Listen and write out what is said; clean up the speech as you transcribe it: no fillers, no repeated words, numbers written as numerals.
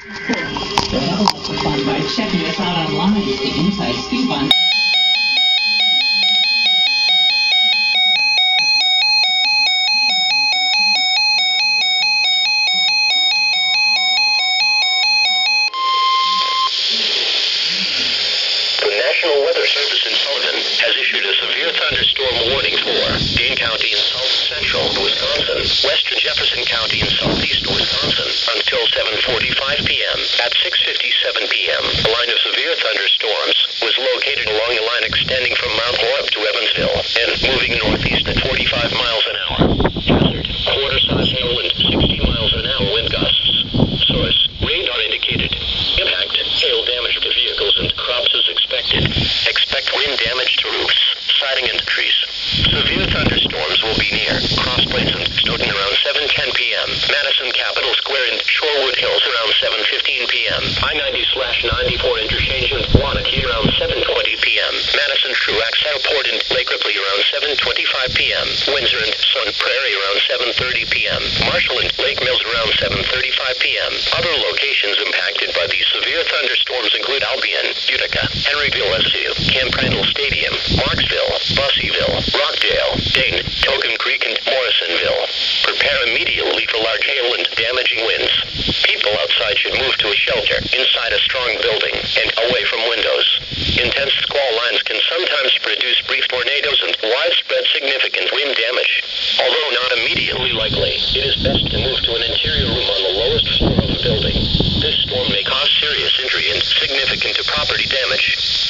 So have lots of fun by checking us out online. The Inside Scoop on National Weather Service in Sullivan has issued a severe thunderstorm warning for Dane County in south central Wisconsin, western Jefferson County in southeast Wisconsin until 7:45 p.m. At 6:57 p.m., a line of severe thunderstorms was located along a line extending from Mount Horeb to Evansville and moving northeast at 45 miles an hour. Hazard, quarter-size hail and 60 miles an hour wind gusts. Source, radar indicated. Impact, hail damage to vehicles and crops is expected. Expect wind damage to roofs, siding and trees. Severe thunderstorms will be near Cross Plains and Stoughton around 7:10 p.m. Madison Capitol Square and Shorewood Hills around 7:15 p.m. I-90/94 interchange in Waunakee around 7:20 p.m. Madison Truax Airport and Lake Ripley around 7:25 p.m. Windsor and Sun Prairie around 7:30 p.m. Marshall and Lake Mills around 7:35 p.m. Other locations impacted by these severe thunderstorms include Albion, Utica, Henryville SU, Camp Randall Stadium, Marksville, Busseyville, Rockdale, Dane, Token Creek, and Morrisonville. Prepare immediately for large hail and damaging winds. People outside should move to a shelter inside a strong building and away from windows. Intense squall lines can sometimes produce brief tornadoes and widespread significant wind damage. Although not immediately likely, it is best to move to an interior room on the lowest floor of the building. This storm may cause serious injury and significant property damage.